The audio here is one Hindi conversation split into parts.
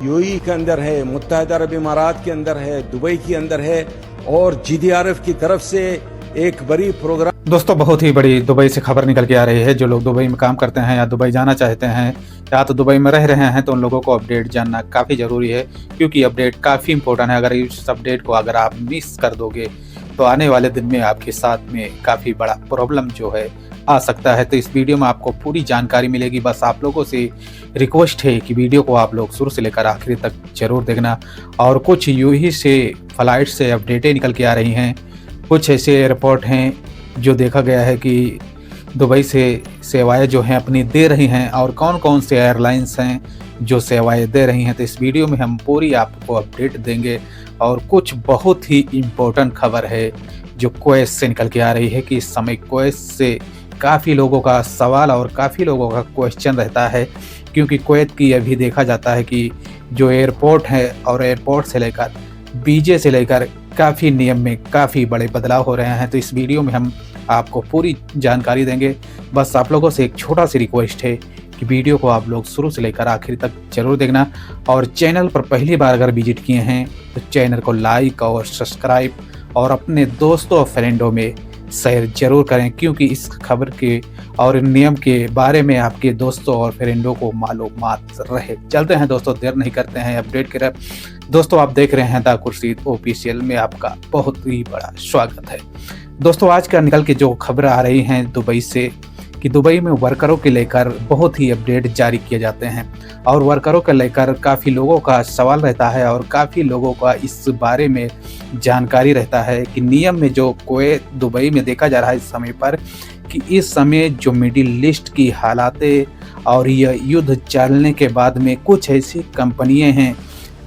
यूएई के अंदर है, मुत्तहदा अरब इमारात के अंदर है, दुबई के अंदर है और जीडीआरएफ की तरफ से एक बड़ी प्रोग्राम। दोस्तों बहुत ही बड़ी दुबई से खबर निकल के आ रही है। जो लोग दुबई में काम करते हैं या दुबई जाना चाहते हैं या तो दुबई में रह रहे हैं तो उन लोगों को अपडेट जानना काफ़ी ज़रूरी है, क्योंकि अपडेट काफ़ी इंपॉर्टेंट है। अगर इस अपडेट को अगर आप मिस कर दोगे तो आने वाले दिन में आपके साथ में काफ़ी बड़ा प्रॉब्लम जो है आ सकता है। तो इस वीडियो में आपको पूरी जानकारी मिलेगी। बस आप लोगों से रिक्वेस्ट है कि वीडियो को आप लोग शुरू से लेकर आखिरी तक जरूर देखना। और कुछ यूएई से फ्लाइट से अपडेटें निकल के आ रही हैं। कुछ ऐसे एयरपोर्ट हैं जो देखा गया है कि दुबई से सेवाएं जो हैं अपनी दे रही हैं, और कौन कौन से एयरलाइंस हैं जो सेवाएं दे रही हैं। तो इस वीडियो में हम पूरी आपको अपडेट देंगे। और कुछ बहुत ही इम्पोर्टेंट खबर है जो कुवैत से निकल के आ रही है कि इस समय कुवैत से काफ़ी लोगों का सवाल और काफ़ी लोगों का क्वेश्चन रहता है, क्योंकि कुवैत की अभी देखा जाता है कि जो एयरपोर्ट है और एयरपोर्ट से लेकर वीजे से लेकर काफ़ी नियम में काफ़ी बड़े बदलाव हो रहे हैं। तो इस वीडियो में हम आपको पूरी जानकारी देंगे। बस आप लोगों से एक छोटा सी रिक्वेस्ट है कि वीडियो को आप लोग शुरू से लेकर आखिर तक जरूर देखना। और चैनल पर पहली बार अगर विजिट किए हैं तो चैनल को लाइक और सब्सक्राइब और अपने दोस्तों और फ्रेंडों में शेयर जरूर करें, क्योंकि इस खबर के और नियम के बारे में आपके दोस्तों और फ्रेंडों को मालूमात रहे। चलते हैं दोस्तों, देर नहीं करते हैं अपडेट की तरफ। दोस्तों आप देख रहे हैं द खुर्शीद ऑफिशियल में आपका बहुत ही बड़ा स्वागत है। दोस्तों आज का निकल के जो खबर आ रही हैं दुबई से कि दुबई में वर्करों के लेकर बहुत ही अपडेट जारी किए जाते हैं, और वर्करों के लेकर काफ़ी लोगों का सवाल रहता है और काफ़ी लोगों का इस बारे में जानकारी रहता है कि नियम में जो कुवैत दुबई में देखा जा रहा है इस समय पर कि इस समय जो मिडिल ईस्ट की हालातें और यह युद्ध चलने के बाद में कुछ ऐसी कंपनियां हैं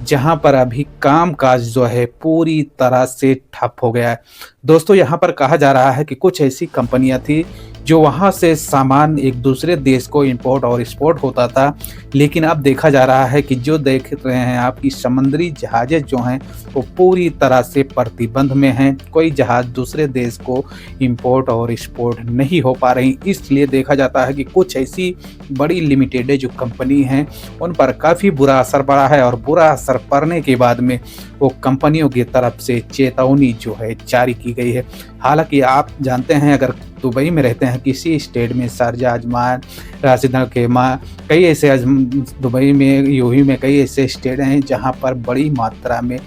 जहां पर अभी कामकाज जो है पूरी तरह से ठप हो गया है। दोस्तों यहाँ पर कहा जा रहा है कि कुछ ऐसी कंपनियां थी जो वहां से सामान एक दूसरे देश को इंपोर्ट और एक्सपोर्ट होता था, लेकिन अब देखा जा रहा है कि जो देख रहे हैं आपकी समुद्री जहाज़ें जो हैं वो पूरी तरह से प्रतिबंध में हैं। कोई जहाज़ दूसरे देश को इंपोर्ट और एक्सपोर्ट नहीं हो पा रही। इसलिए देखा जाता है कि कुछ ऐसी बड़ी लिमिटेड जो कंपनी हैं उन पर काफ़ी बुरा असर पड़ा है, और बुरा असर पड़ने के बाद में वो कंपनियों की तरफ से चेतावनी जो है जारी की गई है। हालांकि आप जानते हैं अगर दुबई में रहते हैं किसी स्टेट में, शारजा, अजमान, राशिदा के कई ऐसे दुबई में यूएई में कई ऐसे स्टेट हैं जहां पर बड़ी मात्रा में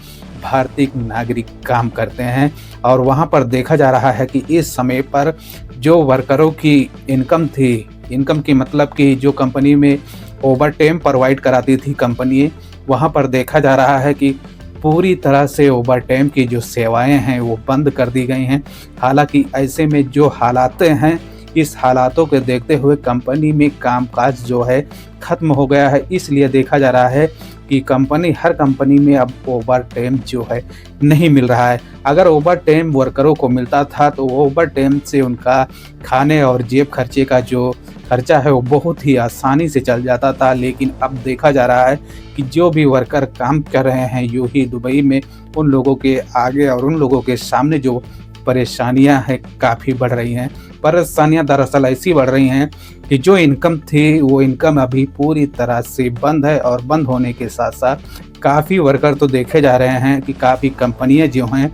भारतीय नागरिक काम करते हैं। और वहां पर देखा जा रहा है कि इस समय पर जो वर्करों की इनकम थी, इनकम की मतलब कि जो कंपनी में ओवर टाइम प्रोवाइड कराती थी कंपनी, वहां पर देखा जा रहा है कि पूरी तरह से ओवर टाइम की जो सेवाएं हैं वो बंद कर दी गई हैं। हालांकि ऐसे में जो हालातें हैं इस हालातों को देखते हुए कंपनी में कामकाज जो है ख़त्म हो गया है। इसलिए देखा जा रहा है कि हर कंपनी में अब ओवर टाइम जो है नहीं मिल रहा है। अगर ओवर टाइम वर्करों को मिलता था तो ओवर टाइम से उनका खाने और जेब खर्चे का जो खर्चा है वो बहुत ही आसानी से चल जाता था। लेकिन अब देखा जा रहा है कि जो भी वर्कर काम कर रहे हैं यूएई दुबई में, उन लोगों के आगे और उन लोगों के सामने जो परेशानियां हैं काफ़ी बढ़ रही हैं। परेशानियां दरअसल ऐसी बढ़ रही हैं कि जो इनकम थी वो इनकम अभी पूरी तरह से बंद है, और बंद होने के साथ साथ काफ़ी वर्कर तो देखे जा रहे हैं कि काफ़ी कंपनियां जो हैं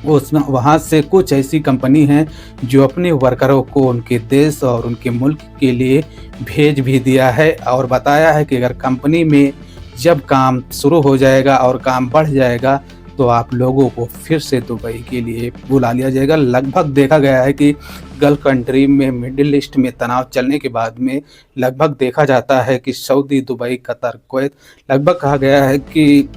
उसमें वहाँ से कुछ ऐसी कंपनी हैं जो अपने वर्करों को उनके देश और उनके मुल्क के लिए भेज भी दिया है, और बताया है कि अगर कंपनी में जब काम शुरू हो जाएगा और काम बढ़ जाएगा तो आप लोगों को फिर से दुबई के लिए बुला लिया जाएगा। लगभग देखा गया है कि गल्फ कंट्री में मिडिल ईस्ट में तनाव चलने के बाद में लगभग देखा जाता है कि सऊदी, दुबई, कतर, कुवैत, लगभग कहा गया है कि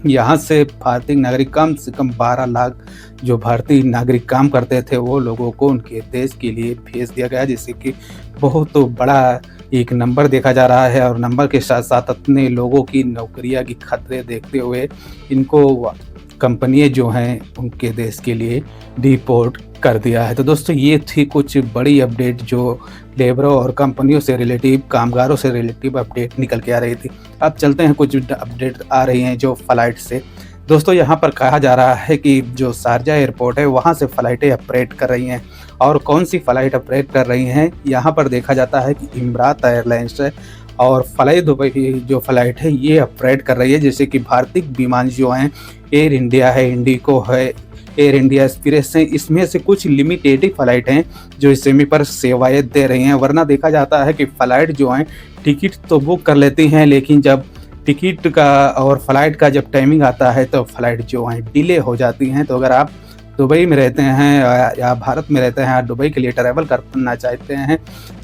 यहाँ से भारतीय नागरिक कम से कम 12 लाख जो भारतीय नागरिक काम करते थे वो लोगों को उनके देश के लिए भेज दिया गया, जिससे कि बहुत बड़ा एक नंबर देखा जा रहा है। और नंबर के साथ साथ अपने लोगों की नौकरियां की खतरे देखते हुए इनको कंपनियां जो हैं उनके देश के लिए डिपोर्ट कर दिया है। तो दोस्तों ये थी कुछ बड़ी अपडेट जो लेबरों और कंपनियों से रिलेटिव, कामगारों से रिलेटिव अपडेट निकल के आ रही थी। अब चलते हैं कुछ अपडेट आ रही हैं जो फ्लाइट से। दोस्तों यहाँ पर कहा जा रहा है कि जो शारजा एयरपोर्ट है वहाँ से फ़्लाइटें ऑपरेट कर रही हैं, और कौन सी फ़्लाइट ऑपरेट कर रही हैं यहाँ पर देखा जाता है कि इमरात एयरलाइंस है और फ्लाई दुबई जो फ़्लाइट है ये ऑपरेट कर रही है, जैसे कि भारतीय विमान जो हैं एयर इंडिया है, इंडिगो है, एयर इंडिया एक्सप्रेस है, इसमें से कुछ लिमिटेड ही फ़्लाइट हैं जो इस समय पर सेवाएँ दे रही हैं। वरना देखा जाता है कि फ़्लाइट जो हैं टिकट तो बुक कर लेती हैं, लेकिन जब टिकट का और फ़्लाइट का जब टाइमिंग आता है तो फ़्लाइट जो हैं डिले हो जाती हैं। तो अगर आप दुबई में रहते हैं या भारत में रहते हैं, दुबई के लिए ट्रैवल करना चाहते हैं,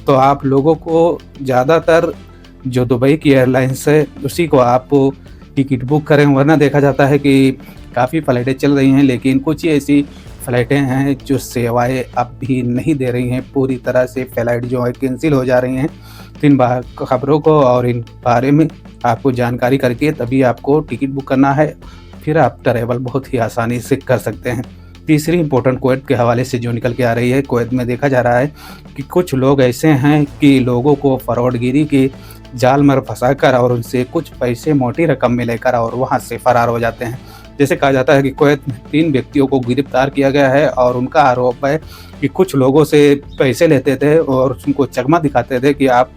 तो आप लोगों को ज़्यादातर जो दुबई की एयरलाइंस है उसी को आप टिकट बुक करें। वरना देखा जाता है कि काफ़ी फ़्लाइटें चल रही हैं, लेकिन कुछ ही ऐसी फ़्लाइटें हैं जो सेवाएँ अब भी नहीं दे रही हैं, पूरी तरह से फ़्लाइट जो है कैंसिल हो जा रही हैं। तो इन खबरों को और इन बारे में आपको जानकारी करके तभी आपको टिकट बुक करना है, फिर आप ट्रैवल बहुत ही आसानी से कर सकते हैं। तीसरी इम्पोर्टेंट कुवैत के हवाले से जो निकल के आ रही है, कुवैत में देखा जा रहा है कि कुछ लोग ऐसे हैं कि लोगों को फ्रॉडगिरी के जाल में फंसाकर और उनसे कुछ पैसे मोटी रकम में लेकर और वहां से फरार हो जाते हैं। जैसे कहा जाता है कि कुवैत में 3 व्यक्तियों को गिरफ्तार किया गया है और उनका आरोप है कि कुछ लोगों से पैसे लेते थे और उनको चकमा दिखाते थे कि आप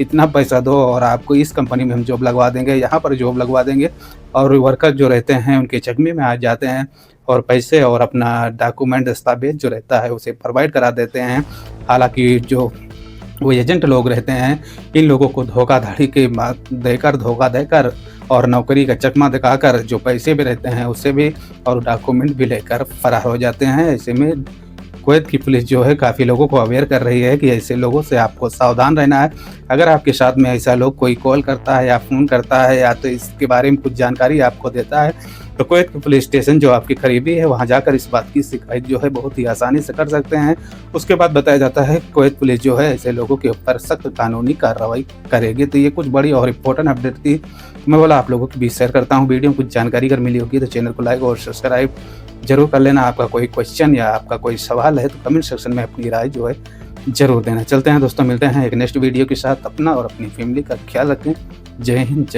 इतना पैसा दो और आपको इस कंपनी में हम जॉब लगवा देंगे, यहाँ पर जॉब लगवा देंगे, और वर्कर जो रहते हैं उनके चकमे में आ जाते हैं और पैसे और अपना डॉक्यूमेंट दस्तावेज जो रहता है उसे प्रोवाइड करा देते हैं। हालांकि जो वो एजेंट लोग रहते हैं, इन लोगों को धोखा देकर और नौकरी का चकमा दिखाकर जो पैसे भी रहते हैं उससे भी और डॉक्यूमेंट भी लेकर फरार हो जाते हैं। ऐसे में कुवैत की पुलिस जो है काफ़ी लोगों को अवेयर कर रही है कि ऐसे लोगों से आपको सावधान रहना है। अगर आपके साथ में ऐसा लोग कोई कॉल करता है या फ़ोन करता है या तो इसके बारे में कुछ जानकारी आपको देता है, तो कुवैत के पुलिस स्टेशन जो आपके करीबी है वहां जाकर इस बात की शिकायत जो है बहुत ही आसानी से कर सकते हैं। उसके बाद बताया जाता है कुवैत पुलिस जो है ऐसे लोगों के ऊपर सख्त कानूनी कार्रवाई करेगी। तो ये कुछ बड़ी और इम्पोर्टेंट अपडेट थी, मैं बोला आप लोगों के बीच शेयर करता हूँ। वीडियो में कुछ जानकारी अगर मिली होगी तो चैनल को लाइक और सब्सक्राइब जरूर कर लेना। आपका कोई क्वेश्चन या आपका कोई सवाल है तो कमेंट सेक्शन में अपनी राय जो है जरूर देना। चलते हैं दोस्तों, मिलते हैं एक नेक्स्ट वीडियो के साथ। अपना और अपनी फैमिली का ख्याल रखें। जय हिंद, जय